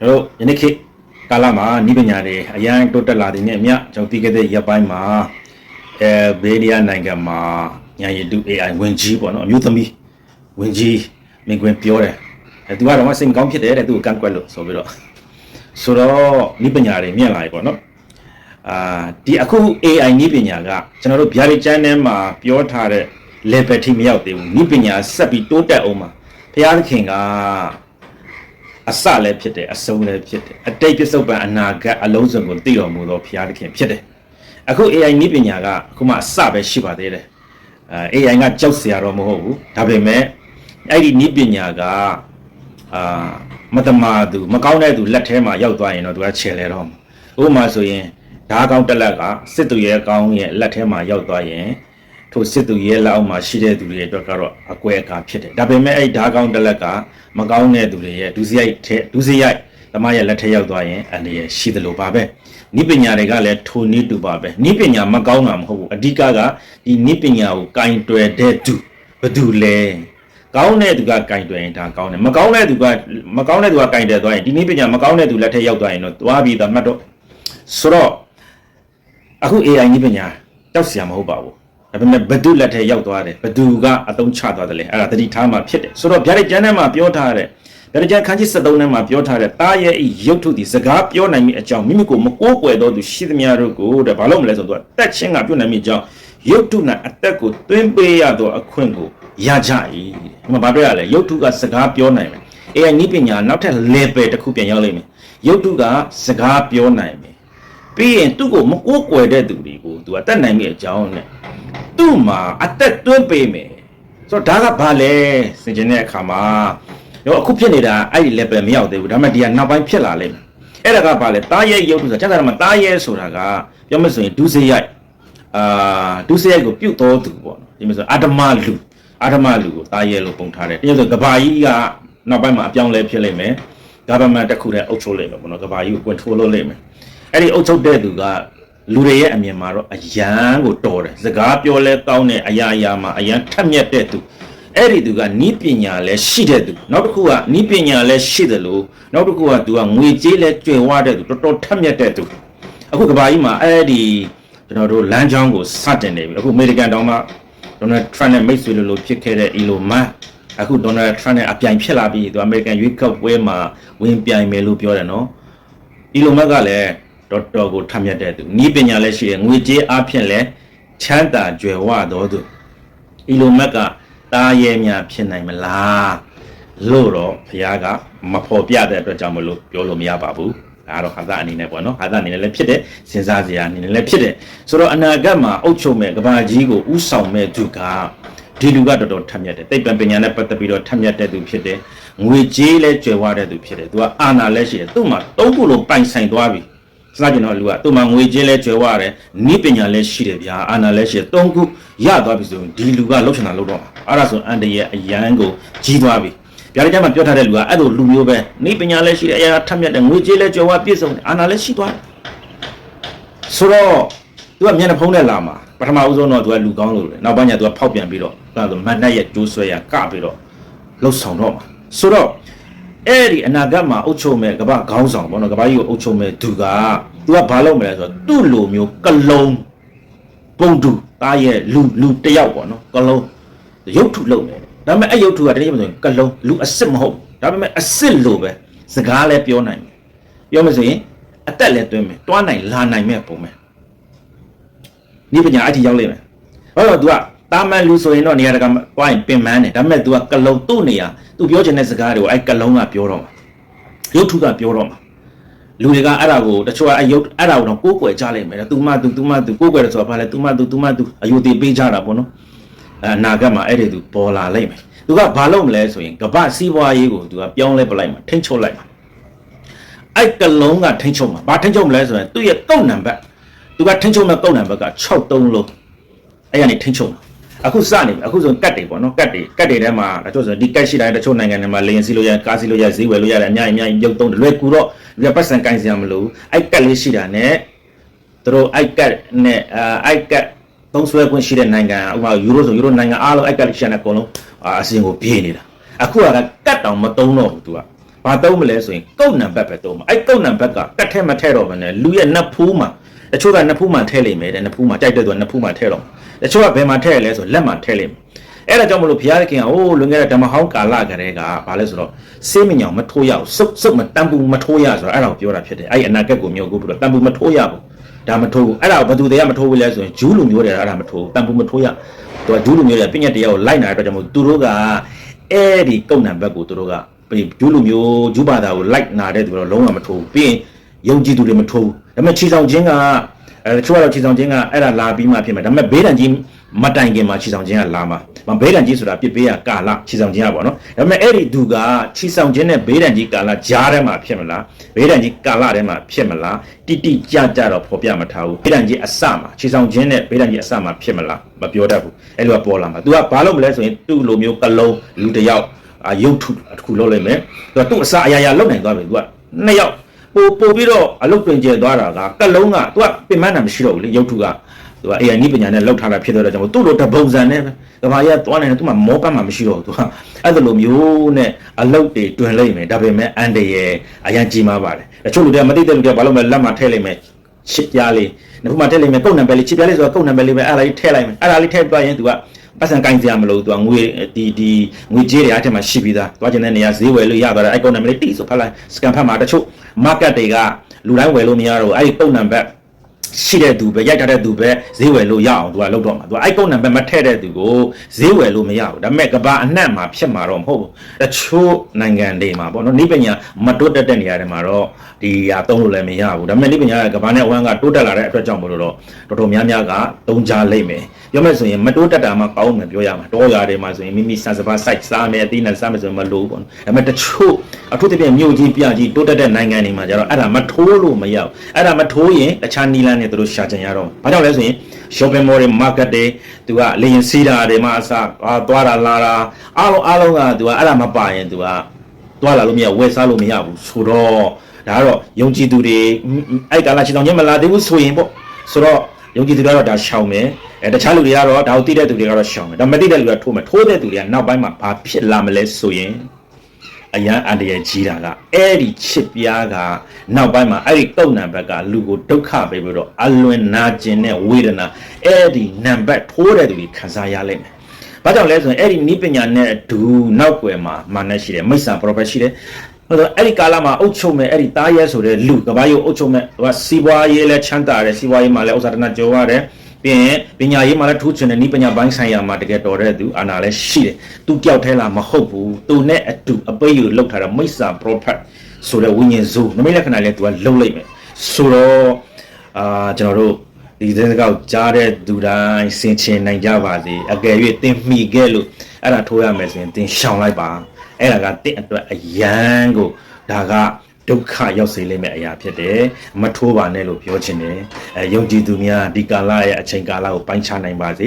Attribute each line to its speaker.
Speaker 1: Rồi những khi cả là mà ní bên nhà đi anh tôi là thì nhẹ nhẹ trong tí cái đấy nhập bài mà về đi anh cái mà nhà gì được AI nguyên chi bọn nó như tầm đi nguyên chi mình quênပြောđấy tôi nói là sinh côngဖြစ်တယ်tôi can quay được so với đó so đó ní bên nhà đi nhẹ lại bọn nóဒီအခု AI နည်းပညာကကျွန်တော်တို့ဗျာဒိတ်ကျမ်းထဲမှာပြောထားတဲ့ level ထိမရောက်သေးဘူးနည်းပညာဆက်ပြီးတိုးတက်အောင်မှာဘုရားသခင်ကအစလည်းဖြစ်တယ်အဆုံးလည်းဖြစ်တယ်အတိတ်ပြစ္ဆုတ်ပံအနာဂတ်အလုံးစုံကိုသိတော်မူသောဘုရားသခင်ဖြစ်တယ်အခု AI နည်းပညာကအခုမှအစပဲရှိပါသေးတယ်AI ကကြောက်စရာတော့မဟုတ်ဘူးဒါပေမဲ့အဲ့ဒီနည်းပညာကမတမာသူမကောင်းတဲ့သူလက်ထဲမှာရောက်သွားရင်တော့သူကခြေလဲတော့ဥပမာဆိုရင်ဓာကောင်းတက်လက်ကစစ်သူရဲ့ကောင်းရဲ့လက်ထဲမှာရောက်သွားရင်ထိုစစ်သူရဲ့လက်အောက်မှာရှိတဲ့သူတွေအတွက်ကတော့အကွဲအကာဖြစ်တယ်ဒါပေမဲ့အဲ့ဓာကောင်းတက်လက်ကမကောင်းတဲ့သူတွေရဲ့ဒုစရိုက်သမားရဲ့လက်ထဲရောက်သွားရင်အနေရရှိတယ်လို့ပါပဲနိပညာတွေကလည်းထိုနည်းတူပါပဲနိပညာမကောင်းတာမဟုတ်ဘူးအဓိကကဒီနိပညာကိုကင်တွယ်တဲ့သူဘယ်သူလဲကောင်းတဲ့သူကကင်တွယ်ရင်ဒါကောင်းတယ်မကောင်းတဲ့သူကကင်တွယ်သွားရင်ဒီနိပညာမကောင်းတဲ့သူလက်ထဲရောက်သွားရင်တော့သွားပြီးသားမှတ်တော့ဆိုတော့အခု AI နည်းပညာတောက်เสียမဟုတ်ပါဘူးဒါပေမဲ့ဘဒုလက်ထဲရောက်သွားတယ်ဘဒုကအသုံးချသွားတယ်လေအဲ့ဒါတတိထားမှာဖြစ်တယ်ဆိုတော့ဗျာဒိတ်ကျမ်းထဲမှာပြောထားတဲ့ဗျာဒိတ်ကျမ်းခန်းကြီး73ထဲမှာပြောထားတဲ့တာရဲ့ရုပ်ထုသည်စကားပြောနိုင်မိအကြောင်းမိမိကိုမကိုးကွယ်သောသူရှိသမျှတို့ကိုတဲ့ဘာလို့မလဲဆိုတော့တက်ချင်းကပြောနိုင်မိအကြောင်းရုပ်ထု၌အသက်ကိုသွင်းပေးရသောအခွင့်ကိုရကြ၏ဒီမှာဘာတွေ့ရလဲရုပ်ထုကစကားပြောနိုင်မယ် AI နည်းပညာနောက်ထပ် level တစ်ခုပြန်ရောက်လိမ့်မယ်ရုပ်ထုကစကားပြောနိုင်မယ်ပြီးရင်သူ့ကိုမကိုးကွယ်တဲ့သူတွေကိုသူကတတ်နိုင်မိအကြောင်းနဲ့သူ့မှာအသက်သွင်းပေးမယ်ဆိုတော့ဒါကဘာလဲစင်ကျင်တဲ့အခါမှာတော့အခုဖြစ်နေတာအဲ့ဒီ level မရောက်သေးဘူးဒါပေမဲ့ဒီကနောက်ပိုင်းဖြစ်လာလိမ့်မယ်အဲ့ဒါကဘာလဲတားရဲရုပ်ထုဆိုတာကျန်တာမှာတားရဲဆိုတာကပြောမဆိုရင်ဒုစရိုက်ကိုပြုတ်တော်သူပေါ့နော်ဒီမှာဆိုအာဓမလူကိုတားရဲလို့ပုံထားတယ်တကယ်ဆိုကဘာကြီးကနောက်ပိုင်းမှာအပြောင်းလဲဖြစ်လိမ့်မယ် government တစ်ခုတည်းအုပ်ချုပ်လိမ့်မယ်ပေါ့နော်ကဘာကြီးကို control လုပ်လိမ့်မယ်အဲ့ဒီအုပ်ချုပ်တဲ့သူကလူတွေရဲ့အမြင်မှာတော့အယံကိုတော်တယ်စကားပြောလဲကောင်းတဲ့အရာမှာအယံထက်မြက်တဲ့သူအဲ့ဒီသူကနီးပညာလဲရှိတဲ့သူနောက်တစ်ခုကနီးပညာလဲရှိတယ်လို့နောက်တစ်ခုကသူကငွေကြေးလဲကြွယ်ဝတဲ့သူတော်တော်ထက်မြက်တဲ့သူအခုကဘာကြီးမှာအဲ့ဒီကျွန်တော်တို့လမ်းကြောင်းကိုစတင်နေပြီအခုအမေရိကန်တောင်မှဒေါ်နယ်ထရန့်နဲ့မိတ်ဆွေလိုဖြစ်ခဲ့တဲ့ Elon Musk အခုဒေါ်နယ်ထရန့်နဲ့အပြိုင်ဖြစ်လာပြီးသူအမေရိကန်ရွေးကောက်ပွဲမှာဝင်ပြိုင်မယ်လို့ပြောတယ်နော် Elon Musk ကလည်းတော်တော်ကိုထမ်းမြတ်တဲ့သူနီးပညာလည်းရှိတယ်ငွေကြေးအဖြစ်လည်းချမ်းသာကြွယ်ဝတော်သူအီလိုမက်ကတားရဲများဖြစ်နိုင်မလားလို့တော့ဘုရားကမဖော်ပြတဲ့အတွက်ကြောင့်မလို့ပြောလို့မရပါဘူးဒါတော့ဟာသအနေနဲ့ပေါ့နော်ဟာသအနေနဲ့လည်းဖြစ်တယ်စဉ်းစားစရာအနေနဲ့လည်းဖြစ်တယ်ဆိုတော့အနာဂတ်မှာအုပ်ချုပ်မဲ့ကဘာကြီးကိုဥဆောင်မဲ့သူကဒီလူကတော်တော်ထမ်းမြတ်တယ်သိပ္ပံပညာနဲ့ပတ်သက်ပြီးတော့ထမ်းမြတ်တဲ့သူဖြစ်တယ်ငွေကြေးလည်းကြွယ်ဝတဲ့သူဖြစ်တယ်သူကအာဏာလည်းရှိတယ်သူ့မှာသုံးခုလုံးပိုင်ဆိုင်သွားပြီစကြကျွန်တော်လူကသူ့မှာငွေကြေးလဲကျွဲဝရတယ်နိပညာလဲရှိတယ်ဗျာအာဏာလဲရှိတယ်သုံးခုရသွားပြီဆိုရင်ဒီလူကလှုပ်ချင်တာလှုပ်တော့မှာအဲ့ဒါဆိုအန်တရဲ့အရန်ကိုကြီးသွားပြီဗျာဒီကျမ်းမှာပြောထားတဲ့လူကအဲ့လိုလူမျိုးပဲနိပညာလဲရှိတယ်အရာထက်မြက်တယ်ငွေကြေးလဲကျွဲဝပြည့်စုံတယ်အာဏာလဲရှိသွားတယ်ဆိုတော့သူကမျက်နှာဖုံးနဲ့လာမှာပထမဦးဆုံးတော့သူကလူကောင်းလို့တယ်နောက်ပိုင်းကျသူကဖောက်ပြန်ပြီးတော့အဲ့ဒါဆိုမတ်တက်ရဲ့ကျိုးဆွဲရကပြီးတော့လှုပ်ဆောင်တော့မှာဆိုတော့အဲ့ဒီအနာဂတ်မှာအုပ်ချုပ်မဲ့ကမ္ဘာခေါင်းဆောင်ပေါ့နော်ကမ္ဘာကြီးကိုအုပ်ချုပ်မဲ့သူကဘာလုပ်မလဲဆိုတော့သူ့လိုမျိုးကလုံးပုံတူတားရဲ့လူတယောက်ပေါ့နော်ကလုံးရုပ်ထုလုပ်နေတယ်ဒါပေမဲ့အဲ့ရုပ်ထုကတကယ်ဆိုရင်ကလုံးလူအစ်စ်မဟုတ်ဒါပေမဲ့အစ်စ်လိုပဲစကားလည်းပြောနိုင်တယ်ပြောမဆိုရင်အသက်လည်းတွင်းမယ်တွားနိုင်လာနိုင်မဲ့ပုံပဲဒီပညာအထိရောက်လိမ့်မယ်ဟောတော့ तू ကတာမန်လူဆိုရင်တော့နေရာတကာတွားရင်ပင်ပန်းတယ်ဒါပေမဲ့ तू ကကလုံးသူ့နေရာသူပြောချင်တဲ့စကားတွေကိုအဲ့ကလုံးကပြောတော့မှာရုပ်ထုကပြောတော့မှာလူတွေကအဲ့ဒါကိုတချို့ကအဲ့ရုပ်အဲ့ဒါကိုတော့ကိုးကွယ်ကြလိမ့်မယ်သူမှသူကိုးကွယ်တယ်ဆိုတာဘာလဲသူမှသူအယူတည်ပေးကြတာပေါ့နော်အနာဂတ်မှာအဲ့ဒီသူပေါ်လာလိမ့်မယ်သူကဘာလုပ်မလဲဆိုရင်ကမ္ဘာစီးပွားရေးကိုသူကပြောင်းလဲပလိုက်မှာထိန်းချုပ်လိုက်မှာအဲ့ကလုံးကထိန်းချုပ်မှာဘာထိန်းချုပ်မလဲဆိုရင်သူ့ရဲ့ကုတ်နံပါတ်သူကထိန်းချုပ်မဲ့ကုတ်နံပါတ်က63လို့အဲ့ကနေထိန်းချုပ်မှာအခုစနေပြီအခုဆိုကတ်တွေပေါ့နော်ကတ်တွေထဲမှာတချို့ဆိုဒီကတ်ရှိတိုင်းတချို့နိုင်ငံတွေမှာလေရင်စီလို့ရကားစီလို့ရဈေးဝယ်လို့ရတယ်အများကြီးရုပ်သုံးလွယ်ကူတော့ဒီပတ်စံကိုင်းစရာမလိုအဲ့ကတ်လေးရှိတာနဲ့သူတို့အဲ့ကတ်နဲ့အဲ့ကတ်သုံးဆွဲခွင့်ရှိတဲ့နိုင်ငံဥပမာယူရိုဆိုယူရိုနိုင်ငံအားလုံးအဲ့ကတ်လေးရှိတဲ့အကုန်လုံးအစင်ကိုပြေးနေတာအခုကကတ်တောင်မသုံးတော့ဘူးသူကဘာ ဘာသုံးမလဲဆိုရင်ကုတ်နံပါတ်ပဲသုံးမှာအဲ့ကုတ်နံပါတ်ကကတ်ထဲမှာထည့်တော့မယ်နဲ့လူရဲ့နတ်ဖူးမှာတချို့ကနတ်ဖူးမှာထည့်လိမ့်မယ်တဲ့နတ်ဖူးမှာကြိုက်တဲ့သူကနတ်ဖူးမှာထည့်တော့တချို့ကဘယ်မှာထည့်လဲဆိုလက်မှာထည့်လိမ့်မယ်အဲ့ဒါကြောင့်မလို့ဘုရားခင်ကဟိုလွန်ခဲ့တဲ့ဓမ္မဟောင်းကာလကလေးကဘာလဲဆိုတော့စေးမညောင်မထိုးရအောင်စုပ်မတန်ပူမထိုးရဆိုတော့အဲ့ဒါကိုပြောတာဖြစ်တယ်အဲ့အနာဂတ်ကိုမျိုးကိုပြီးတော့တန်ပူမထိုးရဘူးဒါမထိုးဘူးအဲ့ဒါကိုဘယ်သူတွေကမထိုးဘူးလဲဆိုရင်ဂျူးလူမျိုးတွေအဲ့ဒါမထိုးတန်ပူမထိုးရသူကဂျူးလူမျိုးတွေပြည့်ညက်တရားကိုလိုက်နာတဲ့အတွက်ကြောင့်မို့သူတို့ကအဲ့ဒီကုတ်နံပါတ်ကိုသူတို့ကဂျူးလူမျိုးဂျူးဘာသာကိုလိုက်နာတဲ့သူတို့လုံးဝမထိုးဘူးပြီးရင်ယုံကြည်သူတွေမထိုးဘူးဒါပေမဲ့ခြေဆောင်ခြင်းကတချို့ကတော့ခြေဆောင်ခြင်းကအဲ့ဒါလာပြီးမှဖြစ်မယ်ဒါပေမဲ့ဘေးဒဏ်ကြီးမတိုင်ခင်မှာခြေဆောင်ခြင်းကလာမှာဘေးဒဏ်ကြီးဆိုတာပြစ်ပေးရကာလခြေဆောင်ခြင်းကပေါ့နော်ဒါပေမဲ့အဲ့ဒီသူကခြေဆောင်ခြင်းနဲ့ဘေးဒဏ်ကြီးကာလကြားထဲမှာဖြစ်မလားဘေးဒဏ်ကြီးကာလထဲမှာဖြစ်မလားတိတိကျကျတော့ဖော်ပြမထားဘူးဘေးဒဏ်ကြီးအစမှာခြေဆောင်ခြင်းနဲ့ဘေးဒဏ်ကြီးအစမှာဖြစ်မလားမပြောတတ်ဘူးအဲ့လိုကပေါ်လာမှာ तू ကဘာလုပ်မလဲဆိုရင်သူ့လိုမျိုးကလုံးလူတစ်ယောက်ရုပ်ထုတစ်ခုလုပ်လိုက်မယ် तू ကသူ့အစအရာရာလုပ်နိုင်သွားပြီ तू ကနှစ်ယောက်ပို့ပြီးတော့အလုတ်တွင်ကျဲသွားတာကလုံးက तू ကပင်မနာမရှိတော့ဘူးလေရုပ်ထုကသူကAI နိပညာနဲ့လောက်ထားတာဖြစ်တော့ကြောင့်သူ့လိုတပုံစံနဲ့ကဘာရသွားနေတယ်သူမှမောပတ်မှမရှိတော့ဘူးသူကအဲ့လိုမျိုးနဲ့အလုတ်တွေတွင်လိုက်မယ်ဒါပေမဲ့အန်တရဲ့အရန်ကြီးမားပါတယ်တချို့လူတွေကမသိတဲ့လူတွေဘာလို့လဲလက်မှာထည့်လိုက်မယ်ချစ်ပြားလေးနှစ်ခုမှထည့်လိုက်မယ်ကုတ်နံပါတ်လေးချစ်ပြားလေးဆိုတော့ကုတ်နံပါတ်လေးပဲအဲ့ဒါလေးထည့်လိုက်မယ်အဲ့ဒါလေးထည့်သွားရင်သူကပတ်စံကိုင်းစရာမလိုသူကငွေဒီငွေကြေးတွေအားထဲမှာရှိပြီးသားသွားကျင်တဲ့နေရာဈေးဝယ်လို့ရသွားတယ်အဲ့ကုတ်နံပါတ်လေးတိဆိုဖတ်လိုက်စကန်ဖတ်မှာတချို့ market တွေကလူတိုင်းဝယ်လို့မရတော့အဲ့ဒီကုတ်နံပါတ်ရှိတဲ့သူပဲရိုက်ထားတဲ့သူပဲဈေးဝယ်လို့ရအောင်သူကလုပ်တော့မှာသူကအိုက်ကုတ်နံပါတ်မထည့်တဲ့သူကိုဈေးဝယ်လို့မရဘူးဒါပေမဲ့ကဘာအနှံ့မှာဖြစ်မှာတော့မဟုတ်ဘူးတချို့နိုင်ငံတွေမှာပေါ့နော်နိပညာမတိုးတက်တဲ့နေရာတွေမှာတော့ဒီဟာသုံးလို့လည်းမရဘူးဒါပေမဲ့နိပညာကဘာနဲ့အဝမ်းကတိုးတက်လာတဲ့အတွက်ကြောင့်မလို့တော့တော်တော်များများကသုံးကြလိမ့်မယ်ပြောမယ်ဆိုရင်မတိုးတက်တာမှကောင်းမယ်ပြောရမှာတောရာတွေမှာဆိုရင်မိမိစံစပါး site စားမယ်အသီးနှံစားမယ်ဆိုရင်မလိုဘူးပေါ့နော်ဒါပေမဲ့တချို့အထူးသဖြင့်မြို့ကြီးပြကြီးတိုးတက်တဲ့နိုင်ငံတွေမှာကျတော့အဲ့ဒါမထိုးလို့မရဘူးအဲ့ဒါမထိုးရင်အခြားနီလန်းနဲ့သူတို့ရှာချင်ရတော့ဘာကြောင့်လဲဆိုရင် shopping mall တွေ market တွေသူကလေရင်စီးတာတွေမှာအစားသွားတာလာတာအားလုံးကသူကအဲ့ဒါမပါရင်သူကသွားလာလို့မရဝယ်စားလို့မရဘူးဆိုတော့ဒါကတော့ယုံကြည်သူတွေအဲ့ကာလချီတောင်ချင်းမလာသေးဘူးဆိုရင်ပေါ့ဆိုတော့ယုံကြည်သူတွေကတော့ဒါရှောင်မယ်တခြားလူတွေကတော့ဒါကိုသိတဲ့သူတွေကတော့ရှောင်မယ်ဒါမသိတဲ့လူကထိုးမယ်ထိုးတဲ့သူတွေကနောက်ပိုင်းမှာဘာဖြစ်လာမလဲဆိုရင်အရန်အန္တရာယ်ကြီးတာကအဲ့ဒီချစ်ပြားကနောက်ပိုင်းမှာအဲ့ဒီကုတ်နံပါတ်ကလူကိုဒုက္ခပေးပြီးတော့အလွန်နာကျင်တဲ့ဝေဒနာအဲ့ဒီနံပါတ်ထိုးတဲ့သူတွေခံစားရလိမ့်မယ်။ဘာကြောင့်လဲဆိုရင်အဲ့ဒီနိပညာနဲ့အတူနောက်ွယ်မှာမာနရှိတယ်မိစ္ဆာ prophet ရှိတယ်။ဟုတ်တော့အဲ့ဒီကာလမှာအုတ်ချုပ်မဲ့အဲ့ဒီတားရဲဆိုတဲ့လူကဘာကြီးအုတ်ချုပ်မဲ့သူကစီးပွားရေးလဲချမ်းသာတယ်စီးပွားရေးမှာလဲဥစ္စာဒနာကြောရတယ်ပြီးရင်ပညာရေးမှာလည်းထူးချွန်တဲ့နိပညာပိုင်းဆိုင်ရာမှာတကယ်တော်တဲ့သူအာနာလည်းရှိတယ်သူကြောက်ထဲလာမဟုတ်ဘူးသူနဲ့အတူအပိတ်ယူလောက်ထားတဲ့မိစ္ဆာ prophet ဆိုတဲ့ဝိညာဉ်စုနမိတ်လက္ခဏာလည်းသူကလုံလိုက်မယ်ဆိုတော့ကျွန်တော်တို့ဒီသင်းကောက်ကြားတဲ့သူတိုင်းဆင်ခြင်နိုင်ကြပါစေအကယ်၍တင်မိခဲ့လို့အဲ့ဒါထိုးရမယ်ဆိုရင်တင်ရှောင်လိုက်ပါအဲ့ဒါကတင့်အတွက်အရန်ကိုဒါကဒုက္ခရောက်စေလိမ့်မယ်အရာဖြစ်တယ်မထိုးပါနဲ့လို့ပြောချင်တယ်ယုံကြည်သူများဒီကာလရဲ့အချိန်ကာလကိုပိုင်းခြားနိုင်ပါစေ